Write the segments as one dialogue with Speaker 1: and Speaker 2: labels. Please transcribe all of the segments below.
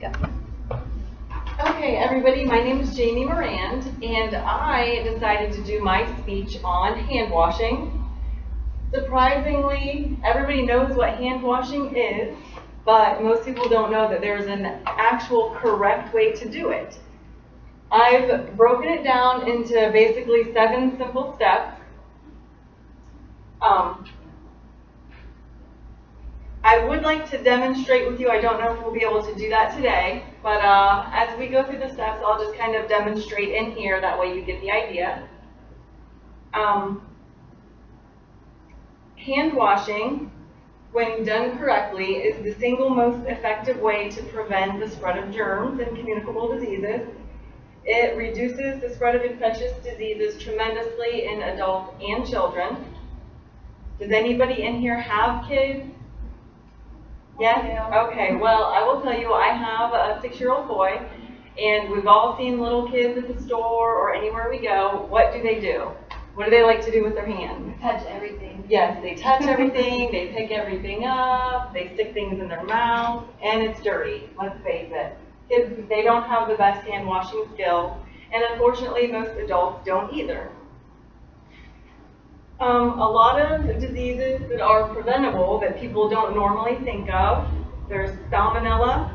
Speaker 1: Go.
Speaker 2: Okay, everybody, my name is Jamie Morand, and I decided to do my speech on hand washing. Surprisingly, everybody knows what hand washing is, but most people don't know that there's an actual correct way to do it. I've broken it down into basically 7 simple steps. I would like to demonstrate with you. I don't know if we'll be able to do that today, but as we go through the steps, I'll just kind of demonstrate in here. That way you get the idea. Hand washing, when done correctly, is the single most effective way to prevent the spread of germs and communicable diseases. It reduces the spread of infectious diseases tremendously in adults and children. Does anybody in here have kids? Yes? Okay, well, I will tell you, I have a 6-year-old boy, and we've all seen little kids at the store or anywhere we go. What do they do? What do they like to do with their hands?
Speaker 1: Touch everything.
Speaker 2: Yes, they touch everything, they pick everything up, they stick things in their mouth, and it's dirty, let's face it. Kids, they don't have the best hand washing skills, and unfortunately most adults don't either. A lot of diseases that are preventable that people don't normally think of, there's salmonella,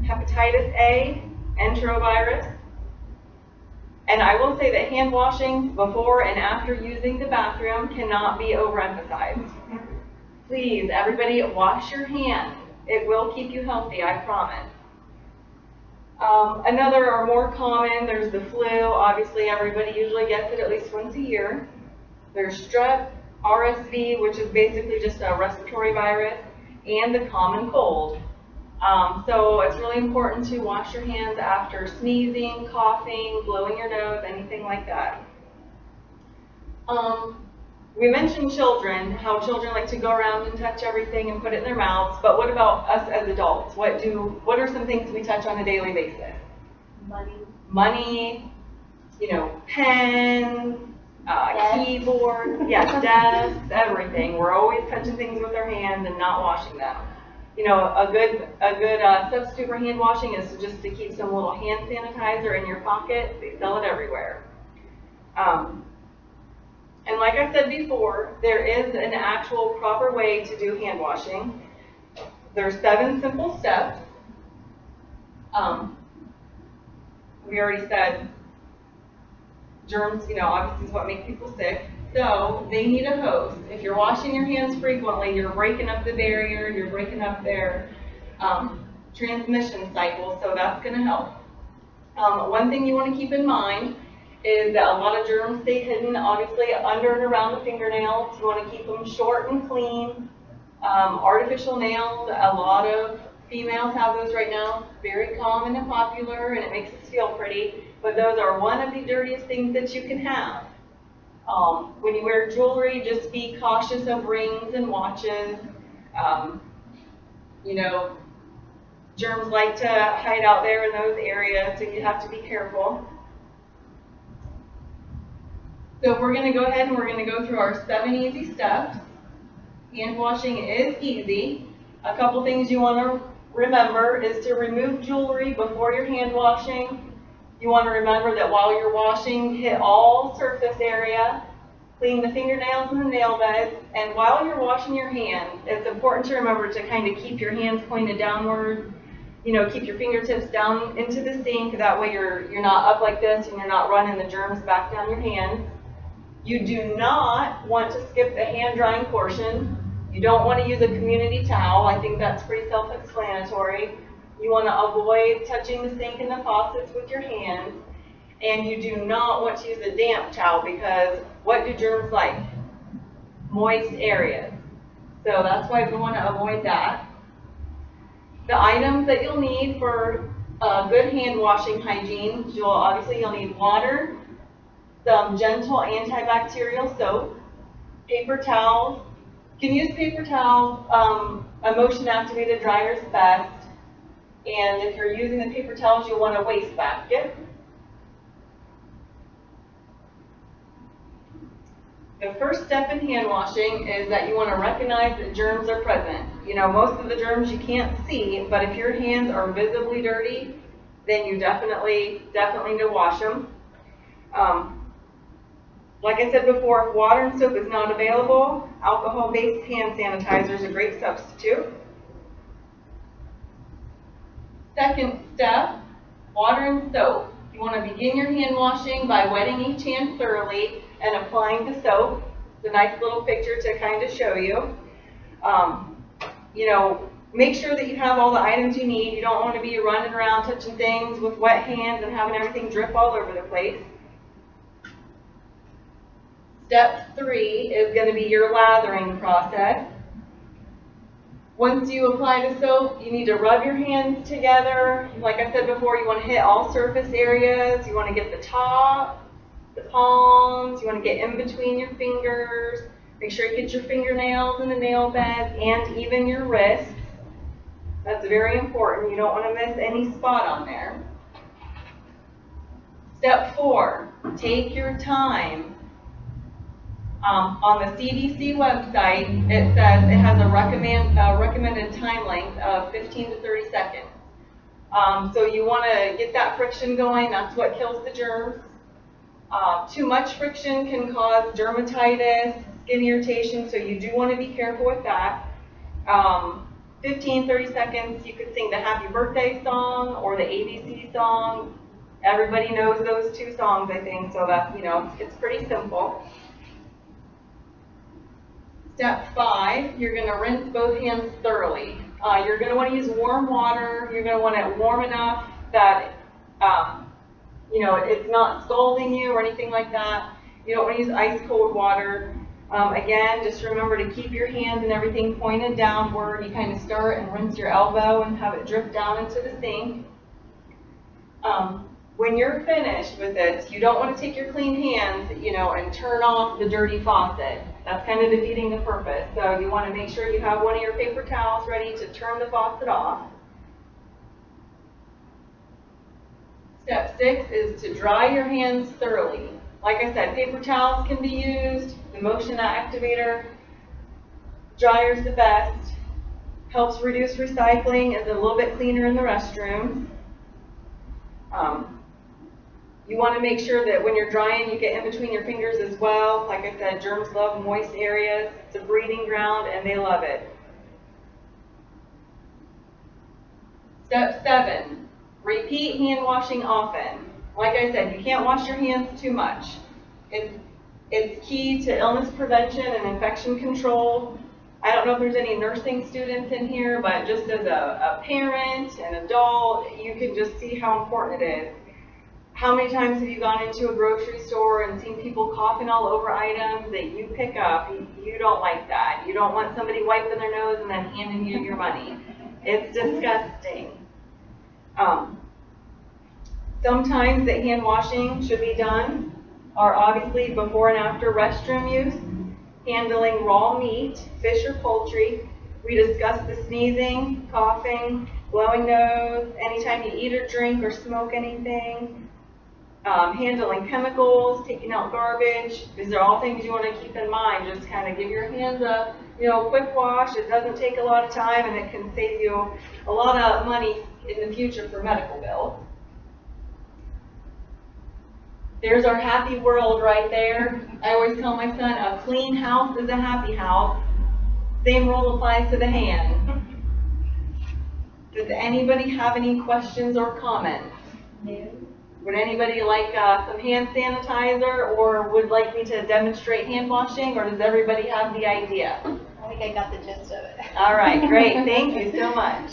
Speaker 2: hepatitis A, enterovirus. And I will say that hand washing before and after using the bathroom cannot be overemphasized. Please, everybody, wash your hands. It will keep you healthy, I promise. Another or more common, there's the flu. Obviously, everybody usually gets it at least once a year. There's strep, RSV, which is basically just a respiratory virus, and the common cold. So it's really important to wash your hands after sneezing, coughing, blowing your nose, anything like that. We mentioned children, how children like to go around and touch everything and put it in their mouths, but what about us as adults? What are some things we touch on a daily basis? Money, pens, keyboard, desks, everything. We're always touching things with our hands and not washing them. A good substitute for hand washing is just to keep some little hand sanitizer in your pocket. They sell it everywhere. And like I said before, there is an actual proper way to do hand washing. There's 7 simple steps. We already said germs, obviously is what makes people sick. So they need a hose. If you're washing your hands frequently, you're breaking up the barrier, you're breaking up their transmission cycle, so that's going to help. One thing you want to keep in mind is that a lot of germs stay hidden, obviously, under and around the fingernails. You want to keep them short and clean. Artificial nails, a lot of females have those right now. Very common and popular, and it makes us feel pretty. But those are one of the dirtiest things that you can have. When you wear jewelry, just be cautious of rings and watches. Germs like to hide out there in those areas, so you have to be careful. So we're going to go ahead and we're going to go through our 7 easy steps. Hand washing is easy. A couple things you want to remember is to remove jewelry before your hand washing. You want to remember that while you're washing, hit all surface area, clean the fingernails and the nail beds, and while you're washing your hands, it's important to remember to kind of keep your hands pointed downward. Keep your fingertips down into the sink. That way you're not up like this and you're not running the germs back down your hands. You do not want to skip the hand drying portion. You don't want to use a community towel. I think that's pretty self-explanatory. You want to avoid touching the sink and the faucets with your hands. And you do not want to use a damp towel because what do germs like? Moist areas. So that's why we want to avoid that. The items that you'll need for good hand washing hygiene, you'll need water, some gentle antibacterial soap, paper towels. You can use paper towels, a motion activated dryer is best. And if you're using the paper towels, you'll want a waste basket. The first step in hand washing is that you want to recognize that germs are present. You know, most of the germs you can't see, but if your hands are visibly dirty, then you definitely need to wash them. Like I said before, if water and soap is not available, alcohol-based hand sanitizer is a great substitute. Second step, water and soap. You want to begin your hand washing by wetting each hand thoroughly and applying the soap. It's a nice little picture to kind of show you. You know, make sure that you have all the items you need. You don't want to be running around touching things with wet hands and having everything drip all over the place. Step 3 is going to be your lathering process. Once you apply the soap, you need to rub your hands together. Like I said before, you want to hit all surface areas. You want to get the top, the palms. You want to get in between your fingers. Make sure you get your fingernails in the nail beds and even your wrists. That's very important. You don't want to miss any spot on there. Step 4, take your time. On the CDC website, it says it has a recommended time length of 15 to 30 seconds. So you want to get that friction going. That's what kills the germs. Too much friction can cause dermatitis, skin irritation, so you do want to be careful with that. 15, 30 seconds, you could sing the Happy Birthday song or the ABC song. Everybody knows those two songs, I think, so that, you know, it's pretty simple. Step 5, you're going to rinse both hands thoroughly. You're going to want to use warm water. You're going to want it warm enough that, you know, it's not scalding you or anything like that. You don't want to use ice cold water. Again, just remember to keep your hands and everything pointed downward. You kind of start and rinse your elbow and have it drip down into the sink. When you're finished with this, you don't want to take your clean hands, you know, and turn off the dirty faucet. That's kind of defeating the purpose. So you want to make sure you have one of your paper towels ready to turn the faucet off. Step 6 is to dry your hands thoroughly. Like I said, paper towels can be used. The motion activator dryer is the best. Helps reduce recycling. Is a little bit cleaner in the restroom. You want to make sure that when you're drying, you get in between your fingers as well. Like I said, germs love moist areas. It's a breeding ground, and they love it. Step 7, repeat hand washing often. Like I said, you can't wash your hands too much. It's key to illness prevention and infection control. I don't know if there's any nursing students in here, but just as a parent, an adult, you can just see how important it is. How many times have you gone into a grocery store and seen people coughing all over items that you pick up? You don't like that. You don't want somebody wiping their nose and then handing you your money. It's disgusting. Sometimes that hand washing should be done are obviously before and after restroom use, handling raw meat, fish or poultry. We discussed the sneezing, coughing, blowing nose, anytime you eat or drink or smoke anything. Handling chemicals, taking out garbage. These are all things you want to keep in mind. Just kind of give your hands a quick wash. It doesn't take a lot of time, and it can save you a lot of money in the future for medical bills. There's our happy world right there. I always tell my son, a clean house is a happy house. Same rule applies to the hand. Does anybody have any questions or comments?
Speaker 1: No.
Speaker 2: Would anybody like some hand sanitizer, or would like me to demonstrate hand washing, or does everybody have the idea?
Speaker 1: I think I got the gist of it.
Speaker 2: All right, great. Thank you so much.